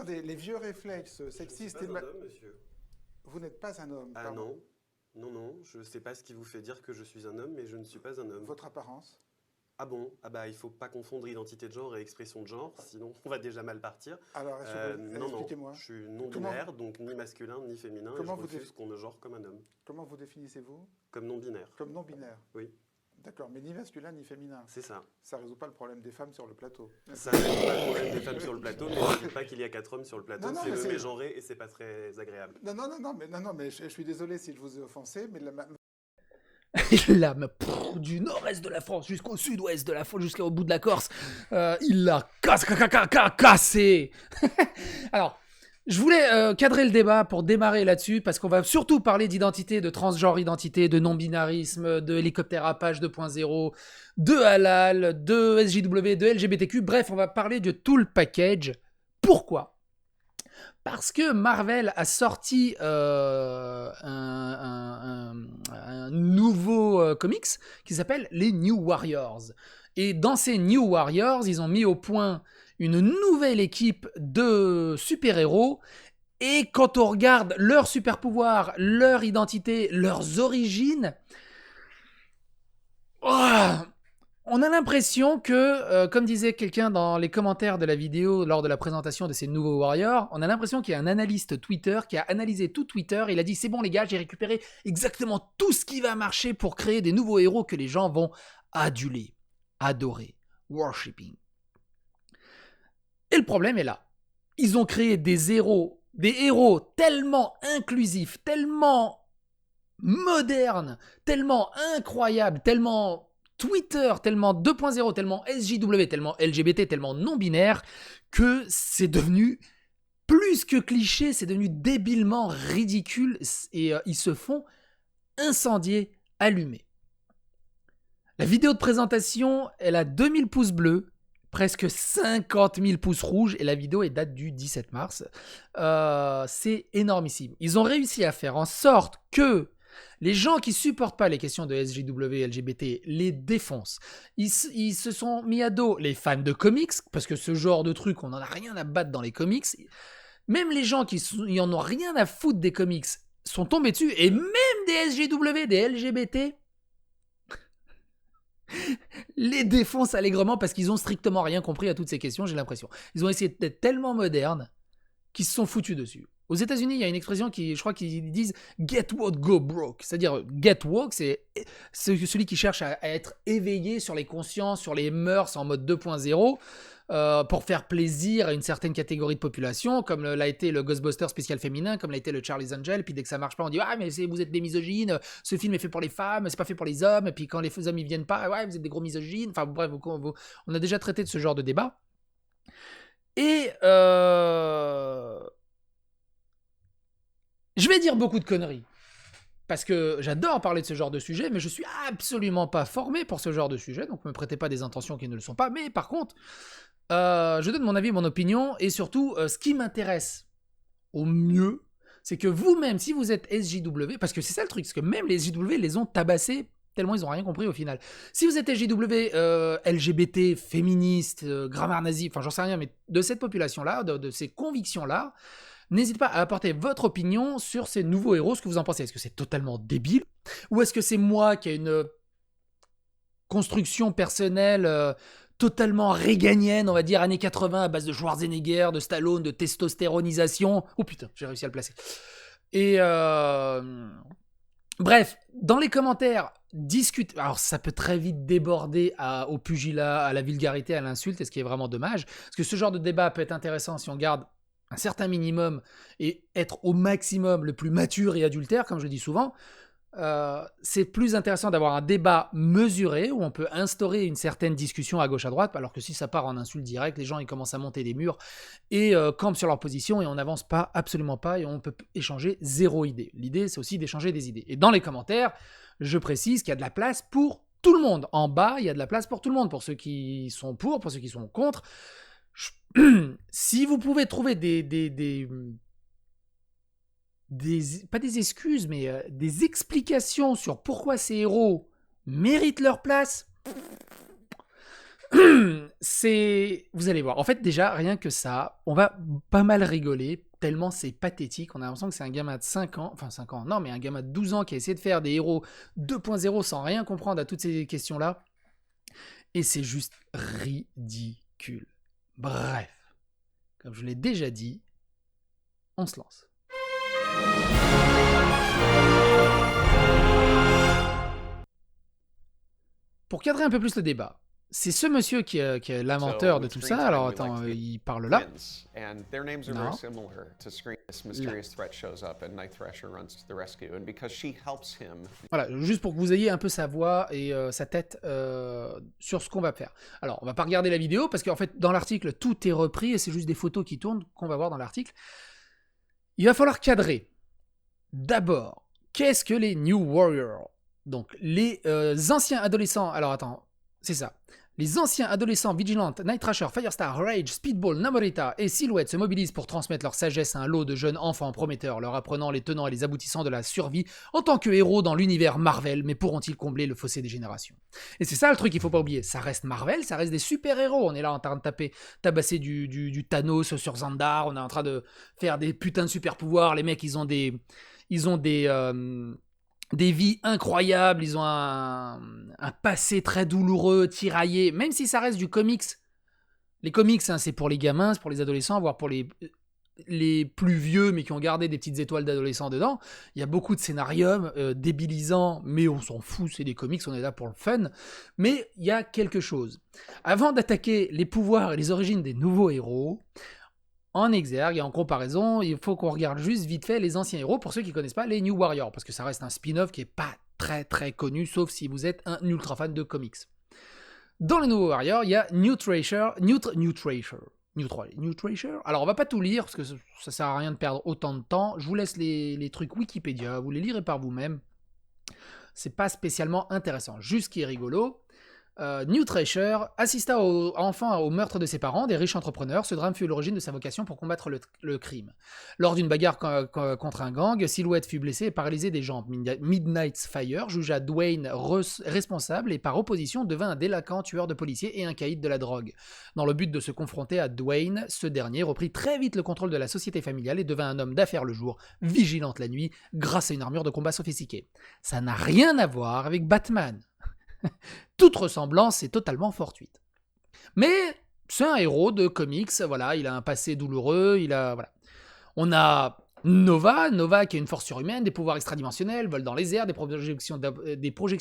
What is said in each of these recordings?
Attendez, les vieux réflexes sexistes et... Homme, monsieur. Vous n'êtes pas un homme, Ah pardon. non, je ne sais pas ce qui vous fait dire que je suis un homme, mais je ne suis pas un homme. Votre apparence? Ah bon? Ah bah il faut pas confondre identité de genre et expression de genre, sinon on va déjà mal partir. Alors, Non, expliquez-moi. je suis non-binaire, donc ni masculin ni féminin, et je Comment vous refuse qu'on me genre comme un homme. Comment vous définissez-vous? Comme non-binaire, Comme non-binaire. oui, D'accord, mais ni masculin ni féminin. c'est ça. Ça résout pas le problème des femmes sur le plateau. Ça résout pas le problème des femmes sur le plateau, mais je ne dis pas qu'il y a 4 hommes sur le plateau, Non, non, c'est mais le c'est- mégenré et c'est pas très agréable. Non, mais je suis désolé si je vous ai offensé, mais Il l'a du nord-est de la France jusqu'au sud-ouest de la France, jusqu'au bout de la Corse. Il l'a cassé. Alors, je voulais cadrer le débat pour démarrer là-dessus, parce qu'on va surtout parler d'identité, de transgenre identité, de non-binarisme, de hélicoptérapage 2.0, de halal, de SJW, de LGBTQ. Bref, on va parler de tout le package. Pourquoi ? Parce que Marvel a sorti un nouveau comics qui s'appelle les New Warriors. Et dans ces New Warriors, ils ont mis au point une nouvelle équipe de super-héros. Et quand on regarde leurs super-pouvoirs, leur identité, leurs origines, on a l'impression que, comme disait quelqu'un dans les commentaires de la vidéo lors de la présentation de ces nouveaux Warriors, on a l'impression qu'il y a un analyste Twitter qui a analysé tout Twitter et il a dit « C'est bon les gars, j'ai récupéré exactement tout ce qui va marcher pour créer des nouveaux héros que les gens vont aduler, adorer, worshipping. » Et le problème est là. Ils ont créé des héros tellement inclusifs, tellement modernes, tellement incroyables, tellement Twitter, tellement 2.0, tellement SJW, tellement LGBT, tellement non-binaire, que c'est devenu plus que cliché, c'est devenu débilement ridicule et ils se font incendier, allumer. La vidéo de présentation, elle a 2000 pouces bleus, presque 50 000 pouces rouges et la vidéo est date du 17 mars. C'est énormissime. Ils ont réussi à faire en sorte que les gens qui supportent pas les questions de SJW, LGBT, les défoncent. Ils se sont mis à dos les fans de comics, parce que ce genre de truc, on n'en a rien à battre dans les comics. Même les gens qui en ont rien à foutre des comics sont tombés dessus, et même des SJW, des LGBT, les défoncent allègrement parce qu'ils ont strictement rien compris à toutes ces questions, j'ai l'impression. Ils ont essayé d'être tellement modernes qu'ils se sont foutus dessus. Aux États-Unis, il y a une expression je crois qu'ils disent get woke, go broke. C'est-à-dire, get woke, c'est celui qui cherche à être éveillé sur les consciences, sur les mœurs en mode 2.0, pour faire plaisir à une certaine catégorie de population, comme l'a été le Ghostbuster spécial féminin, comme l'a été le Charlie's Angel. Puis dès que ça marche pas, on dit ah mais vous êtes des misogynes, ce film est fait pour les femmes, c'est pas fait pour les hommes. Et puis quand les hommes ils viennent pas, ouais vous êtes des gros misogynes. Enfin bref, on a déjà traité de ce genre de débat. Et je vais dire beaucoup de conneries. Parce que j'adore parler de ce genre de sujet, mais je suis absolument pas formé pour ce genre de sujet, donc ne me prêtez pas des intentions qui ne le sont pas. Mais par contre, je donne mon avis, mon opinion, et surtout, ce qui m'intéresse au mieux, c'est que vous-même, si vous êtes SJW, parce que c'est ça le truc, parce que même les SJW les ont tabassés tellement ils n'ont rien compris au final. Si vous êtes SJW, LGBT, féministe, grammaire nazi, enfin j'en sais rien, mais de cette population-là, de ces convictions-là, n'hésitez pas à apporter votre opinion sur ces nouveaux héros, ce que vous en pensez. Est-ce que c'est totalement débile? Ou est-ce que c'est moi qui ai une construction personnelle totalement réganienne, on va dire, années 80, à base de Schwarzenegger, de Stallone, de testostéronisation? Oh putain, j'ai réussi à le placer. Et bref, dans les commentaires, discute. Alors ça peut très vite déborder au pugilat, à la vulgarité, à l'insulte, et ce qui est vraiment dommage. Parce que ce genre de débat peut être intéressant si on garde un certain minimum et être au maximum le plus mature et adultère, comme je dis souvent. C'est plus intéressant d'avoir un débat mesuré où on peut instaurer une certaine discussion à gauche à droite, alors que si ça part en insulte directe, les gens ils commencent à monter des murs et campent sur leur position et on n'avance pas, absolument pas, et on peut échanger zéro idée. L'idée c'est aussi d'échanger des idées. Et dans les commentaires, je précise qu'il y a de la place pour tout le monde. En bas, il y a de la place pour tout le monde, pour ceux qui sont pour ceux qui sont contre. Si vous pouvez trouver pas des excuses, mais des explications sur pourquoi ces héros méritent leur place, Vous allez voir. En fait, déjà, rien que ça, on va pas mal rigoler, tellement c'est pathétique. On a l'impression que c'est un gamin de 5 ans, enfin 5 ans, non, mais un gamin de 12 ans qui a essayé de faire des héros 2.0 sans rien comprendre à toutes ces questions-là. Et c'est juste ridicule. Bref, comme je l'ai déjà dit, on se lance. Pour cadrer un peu plus le débat, c'est ce monsieur qui est l'inventeur de tout ça. Alors attends, il parle là. And their names are No. very similar to Scream. This mysterious threat shows up and Night Thrasher runs to the rescue. And because she helps him. Voilà, juste pour que vous ayez un peu sa voix et sa tête sur ce qu'on va faire. Alors, on va pas regarder la vidéo parce qu'en fait, dans l'article, tout est repris et c'est juste des photos qui tournent qu'on va voir dans l'article. Il va falloir cadrer. D'abord, qu'est-ce que les New Warriors? Donc, les anciens adolescents... Alors, attends, c'est ça. Les anciens adolescents Vigilante, Night Thrasher, Firestar, Rage, Speedball, Namorita et Silhouette se mobilisent pour transmettre leur sagesse à un lot de jeunes enfants prometteurs, leur apprenant les tenants et les aboutissants de la survie en tant que héros dans l'univers Marvel, mais pourront-ils combler le fossé des générations? Et c'est ça le truc qu'il faut pas oublier, ça reste Marvel, ça reste des super-héros, on est là en train de tabasser du Thanos sur Xandar, on est en train de faire des putains de super-pouvoirs, les mecs ils ont des vies incroyables, ils ont un passé très douloureux, tiraillé, même si ça reste du comics. Les comics, hein, c'est pour les gamins, c'est pour les adolescents, voire pour les plus vieux, mais qui ont gardé des petites étoiles d'adolescents dedans. Il y a beaucoup de scénariums débilisants, mais on s'en fout, c'est des comics, on est là pour le fun. Mais il y a quelque chose. Avant d'attaquer les pouvoirs et les origines des nouveaux héros, en exergue et en comparaison, il faut qu'on regarde juste vite fait les anciens héros, pour ceux qui ne connaissent pas les New Warriors, parce que ça reste un spin-off qui n'est pas très très connu, sauf si vous êtes un ultra fan de comics. Dans les New Warriors, il y a New Thrasher. Alors on va pas tout lire, parce que ça sert à rien de perdre autant de temps. Je vous laisse les trucs Wikipédia, vous les lirez par vous-même. C'est pas spécialement intéressant. Juste ce qui est rigolo, New Thrasher assista enfant au meurtre de ses parents, des riches entrepreneurs. Ce drame fut l'origine de sa vocation pour combattre le crime. Lors d'une bagarre contre un gang, Silhouette fut blessé et paralysé des jambes. Midnight's Fire jugea Dwayne responsable et par opposition devint un délinquant tueur de policiers et un caïd de la drogue. Dans le but de se confronter à Dwayne, ce dernier reprit très vite le contrôle de la société familiale et devint un homme d'affaires le jour, vigilante la nuit, grâce à une armure de combat sophistiquée. Ça n'a rien à voir avec Batman. Toute ressemblance est totalement fortuite. Mais c'est un héros de comics, voilà, il a un passé douloureux, voilà. On a Nova qui a une force surhumaine, des pouvoirs extradimensionnels, vole dans les airs, des projections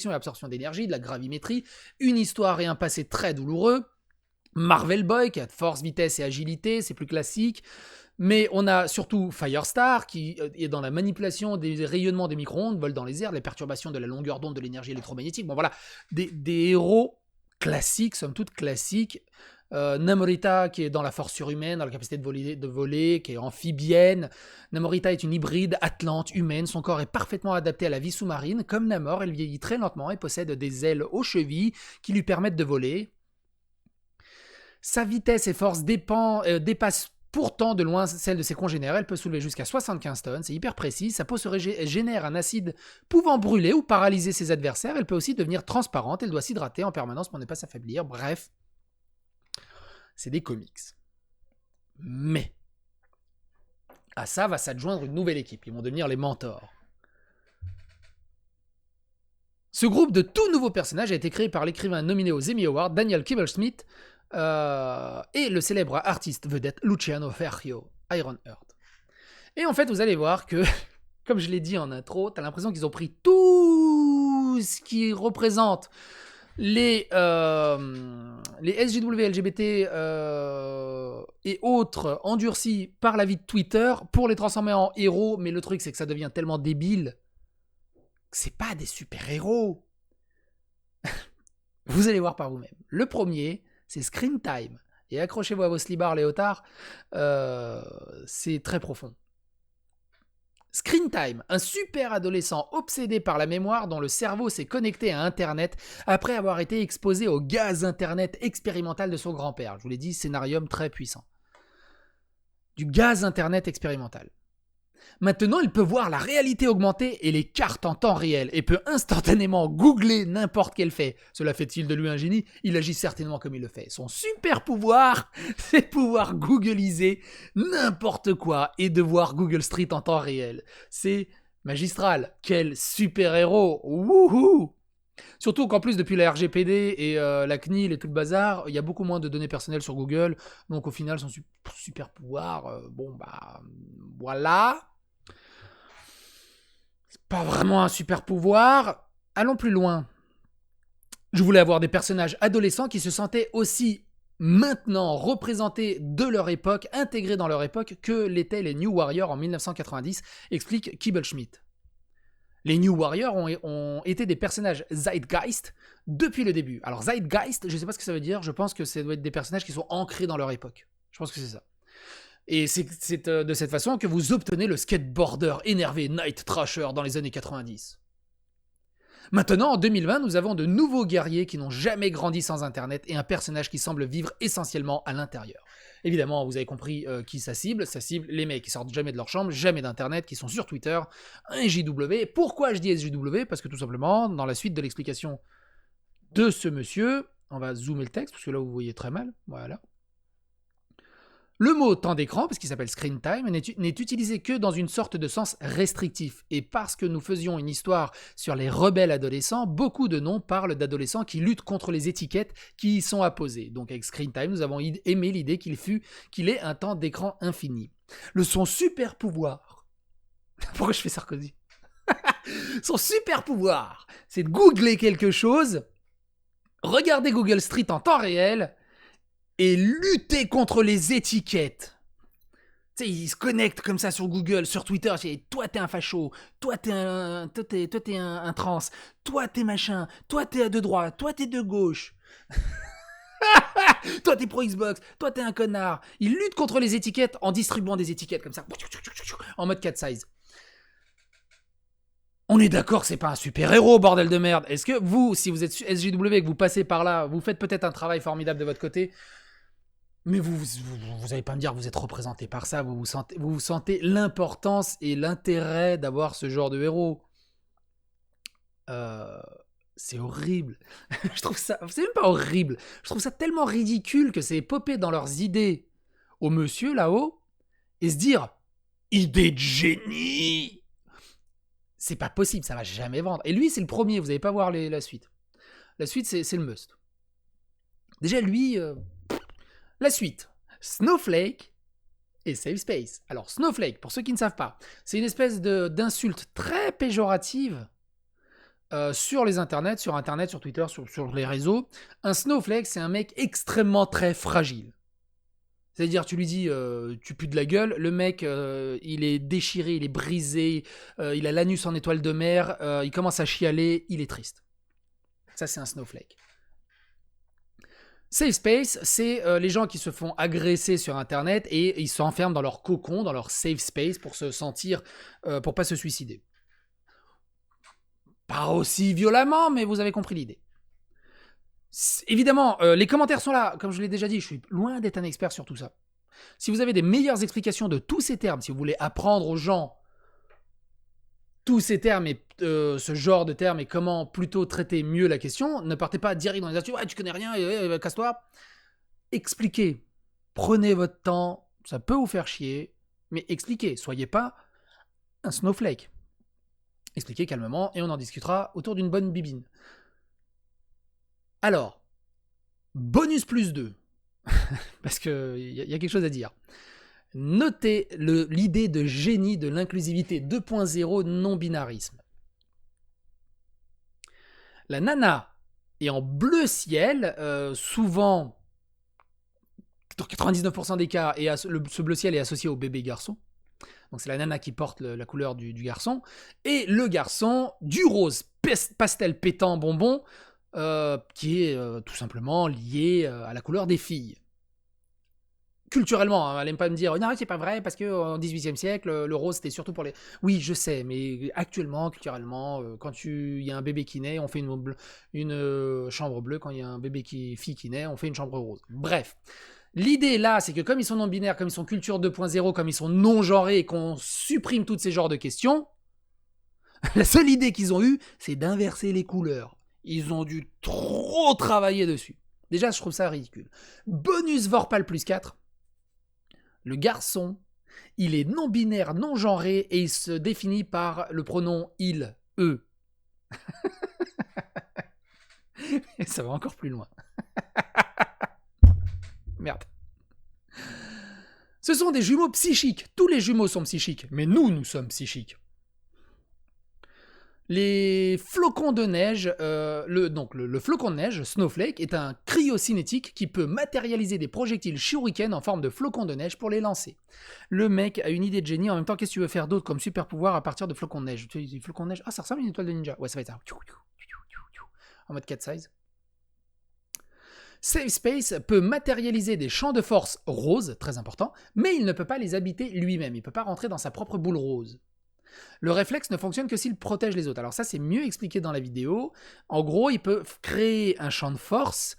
et absorption d'énergie, de la gravimétrie, une histoire et un passé très douloureux. Marvel Boy qui a de force, vitesse et agilité, c'est plus classique. Mais on a surtout Firestar qui est dans la manipulation des rayonnements des micro-ondes, vole dans les airs, les perturbations de la longueur d'onde de l'énergie électromagnétique. Bon voilà, des héros classiques, somme toute classiques. Namorita qui est dans la force surhumaine, dans la capacité de voler, qui est amphibienne. Namorita est une hybride atlante, humaine. Son corps est parfaitement adapté à la vie sous-marine. Comme Namor, elle vieillit très lentement et possède des ailes aux chevilles qui lui permettent de voler. Sa vitesse et force dépassent pourtant de loin celle de ses congénères. Elle peut soulever jusqu'à 75 tonnes, c'est hyper précis. Sa peau génère un acide pouvant brûler ou paralyser ses adversaires. Elle peut aussi devenir transparente, elle doit s'hydrater en permanence pour ne pas s'affaiblir. Bref, c'est des comics. Mais à ça va s'adjoindre une nouvelle équipe. Ils vont devenir les mentors. Ce groupe de tout nouveaux personnages a été créé par l'écrivain nominé aux Emmy Awards, Daniel Kibblesmith, et le célèbre artiste vedette Luciano Ferrio, Ironheart. Et en fait, vous allez voir que, comme je l'ai dit en intro, t'as l'impression qu'ils ont pris tout ce qui représente les SJW, LGBT et autres endurcis par la vie de Twitter pour les transformer en héros. Mais le truc, c'est que ça devient tellement débile que c'est pas des super-héros. Vous allez voir par vous-même. Le premier, c'est Screen Time. Et accrochez-vous à vos slibards léotards, c'est très profond. Screen Time, un super adolescent obsédé par la mémoire dont le cerveau s'est connecté à Internet après avoir été exposé au gaz Internet expérimental de son grand-père. Je vous l'ai dit, scénarium très puissant. Du gaz Internet expérimental. Maintenant, il peut voir la réalité augmentée et les cartes en temps réel et peut instantanément googler n'importe quel fait. Cela fait-il de lui un génie? Il agit certainement comme il le fait. Son super pouvoir, c'est de pouvoir googliser n'importe quoi et de voir Google Street en temps réel. C'est magistral. Quel super-héros. Wouhou! Surtout qu'en plus, depuis la RGPD et la CNIL et tout le bazar, il y a beaucoup moins de données personnelles sur Google. Donc au final, son super pouvoir, voilà. C'est pas vraiment un super pouvoir. Allons plus loin. Je voulais avoir des personnages adolescents qui se sentaient aussi maintenant représentés de leur époque, intégrés dans leur époque, que l'étaient les New Warriors en 1990, explique Kibble Schmidt. Les New Warriors ont été des personnages Zeitgeist depuis le début. Alors Zeitgeist, je ne sais pas ce que ça veut dire, je pense que ça doit être des personnages qui sont ancrés dans leur époque. Je pense que c'est ça. Et c'est de cette façon que vous obtenez le skateboarder énervé Night Thrasher dans les années 90. Maintenant, en 2020, nous avons de nouveaux guerriers qui n'ont jamais grandi sans Internet et un personnage qui semble vivre essentiellement à l'intérieur. Évidemment, vous avez compris qui ça cible. Ça cible les mecs qui sortent jamais de leur chambre, jamais d'Internet, qui sont sur Twitter, un JW. Pourquoi je dis SJW? Parce que tout simplement, dans la suite de l'explication de ce monsieur, on va zoomer le texte, parce que là, vous voyez très mal. Voilà. Le mot temps d'écran, parce qu'il s'appelle screen time, n'est utilisé que dans une sorte de sens restrictif. Et parce que nous faisions une histoire sur les rebelles adolescents, beaucoup de noms parlent d'adolescents qui luttent contre les étiquettes qui y sont apposées. Donc avec screen time, nous avons aimé l'idée qu'il ait un temps d'écran infini. Son super pouvoir... Pourquoi je fais Sarkozy? Son super pouvoir, c'est de googler quelque chose, regarder Google Street en temps réel... et lutter contre les étiquettes. Tu sais, il se connecte comme ça sur Google, sur Twitter, il dit, toi t'es un facho, toi t'es un trans, toi t'es machin, toi t'es de droite, toi t'es de gauche. Toi t'es pro Xbox, toi t'es un connard. Il lutte contre les étiquettes en distribuant des étiquettes comme ça, en mode cat size. On est d'accord, c'est pas un super-héros, bordel de merde. Est-ce que vous, si vous êtes SJW et que vous passez par là, vous faites peut-être un travail formidable de votre côté, mais vous allez pas me dire que vous êtes représenté par ça, vous sentez l'importance et l'intérêt d'avoir ce genre de héros. C'est horrible. Je trouve ça, c'est même pas horrible. Je trouve ça tellement ridicule que c'est popé dans leurs idées au monsieur là-haut et se dire idée de génie. C'est pas possible, ça va jamais vendre. Et lui, c'est le premier, vous allez pas voir la suite. La suite, c'est le must. Déjà, lui... La suite, Snowflake et Safe Space. Alors Snowflake, pour ceux qui ne savent pas, c'est une espèce d'insulte très péjorative sur les internets, sur Internet, sur Twitter, sur les réseaux. Un Snowflake, c'est un mec extrêmement très fragile. C'est-à-dire, tu lui dis, tu pues de la gueule, le mec, il est déchiré, il est brisé, il a l'anus en étoile de mer, il commence à chialer, il est triste. Ça, c'est un Snowflake. Safe Space, c'est les gens qui se font agresser sur Internet et ils s'enferment dans leur cocon, dans leur safe space pour se sentir, pour pas se suicider. Pas aussi violemment, mais vous avez compris l'idée. Évidemment, les commentaires sont là. Comme je l'ai déjà dit, je suis loin d'être un expert sur tout ça. Si vous avez des meilleures explications de tous ces termes, si vous voulez apprendre aux gens tous ces termes et ce genre de termes et comment plutôt traiter mieux la question, ne partez pas direct dans les astuces, ouais, tu connais rien, casse-toi. Expliquez. Prenez votre temps, ça peut vous faire chier, mais expliquez. Soyez pas un snowflake. Expliquez calmement et on en discutera autour d'une bonne bibine. Alors, bonus plus 2, parce qu'il y a quelque chose à dire. Notez l'idée de génie de l'inclusivité 2.0 non-binarisme. La nana est en bleu ciel, souvent, dans 99% des cas, et ce bleu ciel est associé au bébé garçon. Donc c'est la nana qui porte la couleur du garçon. Et le garçon, du rose pastel pétant bonbon, qui est tout simplement lié à la couleur des filles. Culturellement, elle n'aime pas me dire non, c'est pas vrai parce qu'au XVIIIe siècle, le rose c'était surtout pour les. Oui, je sais, mais actuellement, culturellement, quand il y a un bébé qui naît, on fait une chambre bleue. Quand il y a un bébé fille qui naît, on fait une chambre rose. Bref, L'idée là, c'est que comme ils sont non-binaires, comme ils sont culture 2.0, comme ils sont non-genrés et qu'on supprime toutes ces genres de questions, la seule idée qu'ils ont eue, c'est d'inverser les couleurs. Ils ont dû trop travailler dessus. Déjà, je trouve ça ridicule. Bonus Vorpal plus 4. Le garçon, il est non-binaire, non-genré et il se définit par le pronom il, eux. Et ça va encore plus loin. Merde. Ce sont des jumeaux psychiques. Tous les jumeaux sont psychiques, mais nous sommes psychiques. Les flocons de neige, le flocon de neige, Snowflake, est un cryocinétique qui peut matérialiser des projectiles shuriken en forme de flocons de neige pour les lancer. Le mec a une idée de génie. En même temps, qu'est-ce que tu veux faire d'autre comme super pouvoir à partir de flocons de neige? Des flocons de neige. Ah, ça ressemble à une étoile de ninja. Ouais, ça va être ça. En mode cat size. Safe Space peut matérialiser des champs de force roses, très important, mais il ne peut pas les habiter lui-même. Il ne peut pas rentrer dans sa propre boule rose. Le réflexe ne fonctionne que s'il protège les autres. Alors ça, c'est mieux expliqué dans la vidéo. En gros, il peut créer un champ de force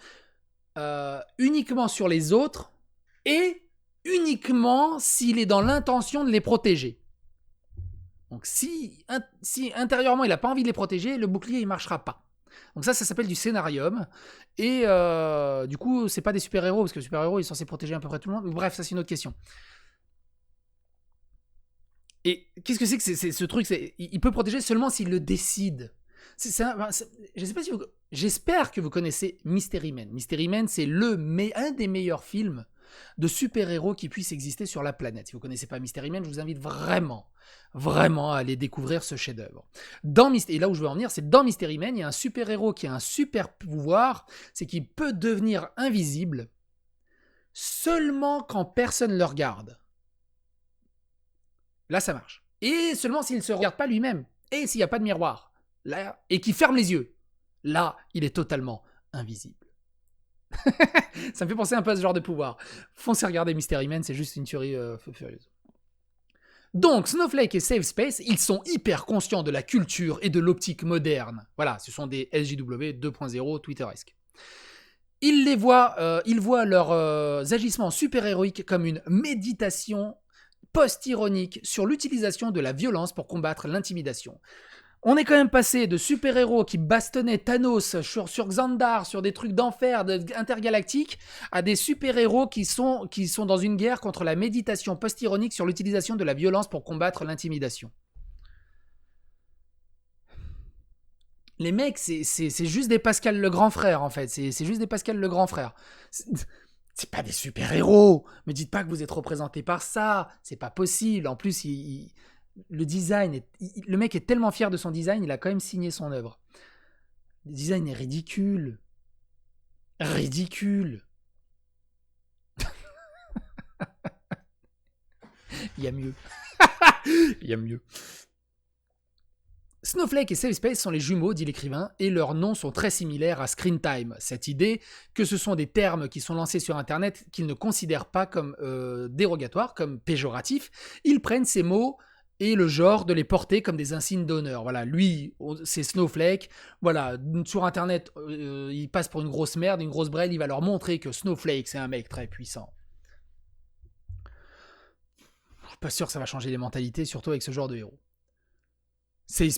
uniquement sur les autres et uniquement s'il est dans l'intention de les protéger. Donc si intérieurement, il n'a pas envie de les protéger, le bouclier, il ne marchera pas. Donc ça s'appelle du scénarium. Et du coup, c'est pas des super-héros, parce que les super-héros, ils sont censés protéger à peu près tout le monde. Bref, ça, c'est une autre question. Et qu'est-ce que c'est ce truc? Il peut protéger seulement s'il le décide. Je sais pas si j'espère que vous connaissez Mystery Men. Mystery Men, c'est un des meilleurs films de super-héros qui puisse exister sur la planète. Si vous ne connaissez pas Mystery Men, je vous invite vraiment à aller découvrir ce chef-d'œuvre. Et là où je veux en venir, c'est dans Mystery Men, il y a un super-héros qui a un super pouvoir, c'est qu'il peut devenir invisible seulement quand personne ne le regarde. Là, ça marche. Et seulement s'il ne se regarde pas lui-même. Et s'il n'y a pas de miroir. Là, et qu'il ferme les yeux. Là, il est totalement invisible. Ça me fait penser un peu à ce genre de pouvoir. Foncez regarder Mystery Men, c'est juste une tuerie furieuse. Donc, Snowflake et Safe Space, ils sont hyper conscients de la culture et de l'optique moderne. Voilà, ce sont des SJW 2.0 Twitteresques. Ils voient leurs agissements super-héroïques comme une méditation post-ironique sur l'utilisation de la violence pour combattre l'intimidation. On est quand même passé de super-héros qui bastonnaient Thanos sur Xandar, sur des trucs d'enfer intergalactiques, à des super-héros qui sont dans une guerre contre la méditation post-ironique sur l'utilisation de la violence pour combattre l'intimidation. Les mecs, c'est juste des Pascal le grand frère, en fait. C'est juste des Pascal le grand frère. C'est pas des super-héros. Me dites pas que vous êtes représenté par ça. C'est pas possible. En plus, le design, le mec est tellement fier de son design, il a quand même signé son œuvre. Le design est ridicule. Ridicule. Il y a mieux. Il y a mieux. Snowflake et Safe Space sont les jumeaux, dit l'écrivain, et leurs noms sont très similaires à Screen Time. Cette idée que ce sont des termes qui sont lancés sur Internet qu'ils ne considèrent pas comme dérogatoires, comme péjoratifs, ils prennent ces mots et le genre de les porter comme des insignes d'honneur. Voilà, lui, c'est Snowflake. Voilà, sur Internet, il passe pour une grosse merde, une grosse brêle, il va leur montrer que Snowflake, c'est un mec très puissant. Je suis pas sûr que ça va changer les mentalités, surtout avec ce genre de héros. Safe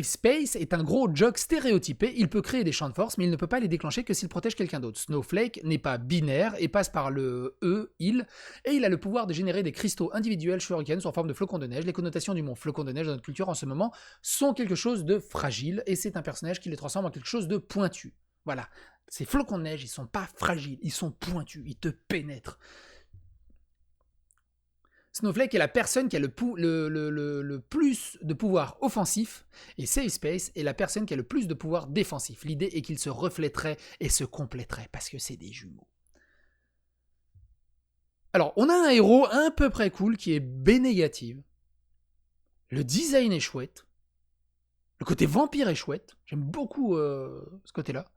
Space est un gros jock stéréotypé, il peut créer des champs de force, mais il ne peut pas les déclencher que s'il protège quelqu'un d'autre. Snowflake n'est pas binaire et passe par le il, et il a le pouvoir de générer des cristaux individuels shuriken en forme de flocons de neige. Les connotations du mot flocon de neige dans notre culture en ce moment sont quelque chose de fragile, et c'est un personnage qui les transforme en quelque chose de pointu. Voilà, ces flocons de neige, ils sont pas fragiles, ils sont pointus, ils te pénètrent. Snowflake est la personne qui a le plus de pouvoir offensif, et Safe Space est la personne qui a le plus de pouvoir défensif. L'idée est qu'ils se reflèteraient et se compléteraient, parce que c'est des jumeaux. Alors, on a un héros à peu près cool qui est B-négative. Le design est chouette. Le côté vampire est chouette. J'aime beaucoup ce côté-là.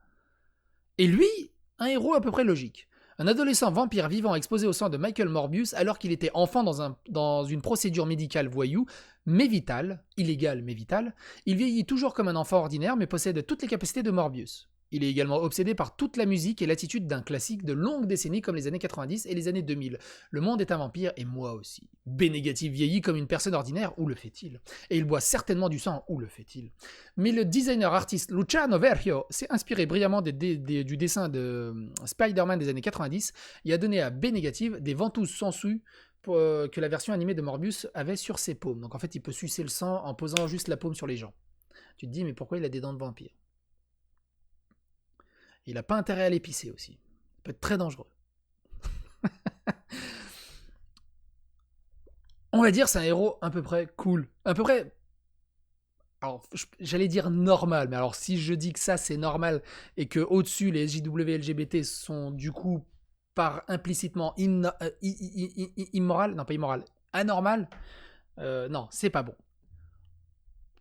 Et lui, un héros à peu près logique. Un adolescent vampire vivant exposé au sang de Michael Morbius alors qu'il était enfant dans une procédure médicale voyou, mais vitale, illégale mais vitale. Il vieillit toujours comme un enfant ordinaire mais possède toutes les capacités de Morbius. Il est également obsédé par toute la musique et l'attitude d'un classique de longues décennies comme les années 90 et les années 2000. Le monde est un vampire et moi aussi. B négatif vieillit comme une personne ordinaire, où le fait-il? Et il boit certainement du sang, où le fait-il? Mais le designer artiste Luciano Verrio s'est inspiré brillamment du dessin de Spider-Man des années 90 et a donné à B négatif des ventouses sangsues que la version animée de Morbius avait sur ses paumes. Donc en fait, il peut sucer le sang en posant juste la paume sur les gens. Tu te dis, mais pourquoi il a des dents de vampire? Il n'a pas intérêt à l'épicer aussi. Ça peut être très dangereux. On va dire c'est un héros à peu près cool. À peu près... Alors, j'allais dire normal, mais alors si je dis que ça c'est normal et que au-dessus les SJW LGBT sont du coup par implicitement immoral, non pas immoral, anormal, non, c'est pas bon.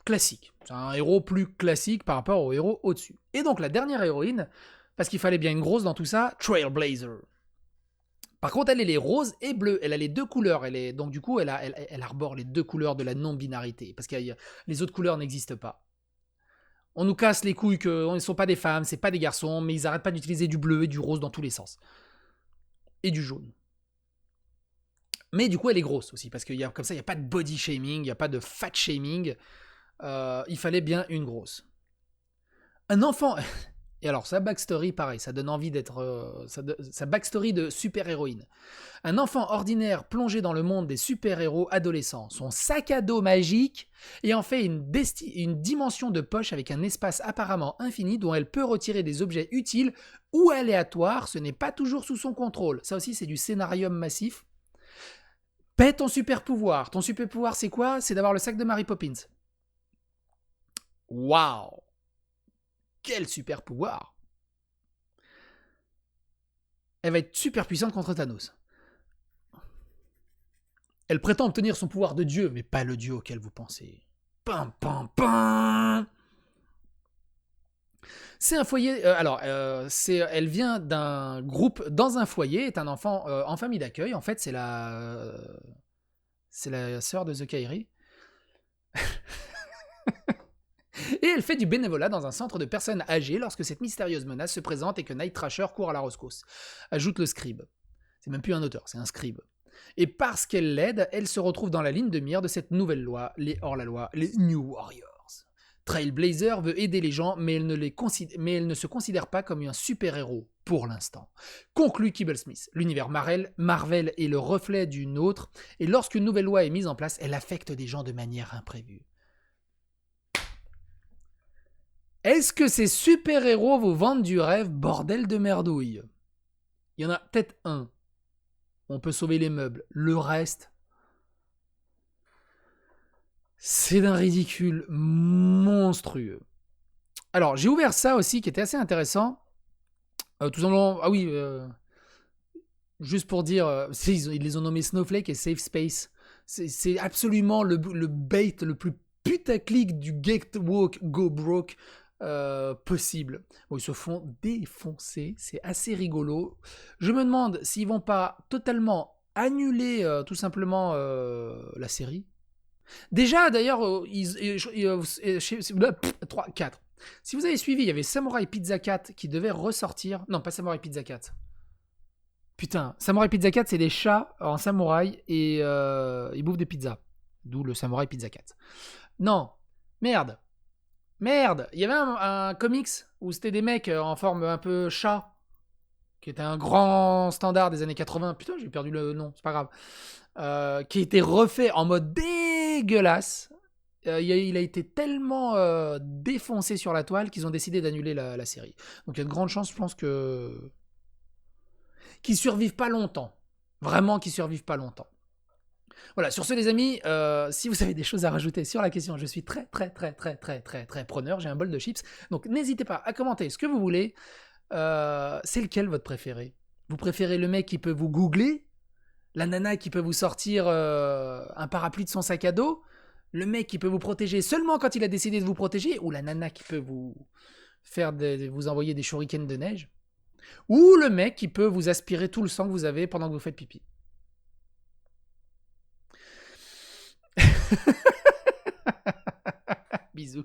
Classique. C'est un héros plus classique par rapport au héros au-dessus. Et donc la dernière héroïne, parce qu'il fallait bien une grosse dans tout ça, Trailblazer. Par contre, elle est rose et bleue. Elle a les deux couleurs. Donc du coup, elle arbore les deux couleurs de la non-binarité. Parce que les autres couleurs n'existent pas. On nous casse les couilles qu'ils ne sont pas des femmes, c'est pas des garçons, mais ils arrêtent pas d'utiliser du bleu et du rose dans tous les sens. Et du jaune. Mais du coup, elle est grosse aussi. Parce que comme ça, il n'y a pas de body shaming, il n'y a pas de fat shaming. Il fallait bien une grosse. Un enfant... Et alors, sa backstory, pareil, ça donne envie d'être... sa backstory de super-héroïne. Un enfant ordinaire plongé dans le monde des super-héros adolescents. Son sac à dos magique et en fait une dimension de poche avec un espace apparemment infini dont elle peut retirer des objets utiles ou aléatoires. Ce n'est pas toujours sous son contrôle. Ça aussi, c'est du scénarium massif. Paie ton super-pouvoir. Ton super-pouvoir, c'est quoi? C'est d'avoir le sac de Mary Poppins. Waouh! Quel super pouvoir! Elle va être super puissante contre Thanos. Elle prétend obtenir son pouvoir de dieu, mais pas le dieu auquel vous pensez. Pam, pam, pam! C'est un foyer... elle vient d'un groupe dans un foyer, est un enfant en famille d'accueil. En fait, c'est la sœur de The Kairi. Et elle fait du bénévolat dans un centre de personnes âgées lorsque cette mystérieuse menace se présente et que Night Thrasher court à la rescousse. Ajoute le scribe. C'est même plus un auteur, c'est un scribe. Et parce qu'elle l'aide, elle se retrouve dans la ligne de mire de cette nouvelle loi, les hors-la-loi, les New Warriors. Trailblazer veut aider les gens, mais elle ne se considère pas comme un super-héros, pour l'instant. Conclut Kibble Smith. L'univers Marvel est le reflet d'une autre, et lorsqu'une nouvelle loi est mise en place, elle affecte des gens de manière imprévue. Est-ce que ces super-héros vous vendent du rêve, bordel de merdouille? Il y en a peut-être un. On peut sauver les meubles. Le reste, c'est d'un ridicule monstrueux. Alors, j'ai ouvert ça aussi, qui était assez intéressant. Tout simplement, ah oui, juste pour dire, ils les ont nommés Snowflake et Safe Space. C'est absolument le bait le plus putaclic du get woke, go broke possible. Bon, ils se font défoncer, c'est assez rigolo. Je me demande s'ils vont pas totalement annuler tout simplement la série. Déjà, d'ailleurs, 3, 4. Si vous avez suivi, il y avait Samurai Pizza 4 qui devait ressortir. Non, pas Samurai Pizza 4. Putain, Samurai Pizza 4, c'est des chats en samouraï et ils bouffent des pizzas. D'où le Samurai Pizza 4. Non, merde, il y avait un comics où c'était des mecs en forme un peu chat, qui était un grand standard des années 80. Putain, j'ai perdu le nom, c'est pas grave. Qui était refait en mode dégueulasse. Il a été tellement défoncé sur la toile qu'ils ont décidé d'annuler la série. Donc il y a de grandes chances, je pense, qu'ils survivent pas longtemps. Vraiment qu'ils survivent pas longtemps. Voilà, sur ce les amis, si vous avez des choses à rajouter sur la question, je suis très preneur, j'ai un bol de chips, donc n'hésitez pas à commenter ce que vous voulez. C'est lequel votre préféré? Vous préférez le mec qui peut vous googler? La nana qui peut vous sortir un parapluie de son sac à dos? Le mec qui peut vous protéger seulement quand il a décidé de vous protéger? Ou la nana qui peut vous vous envoyer des shurikens de neige? Ou le mec qui peut vous aspirer tout le sang que vous avez pendant que vous faites pipi? Bisous.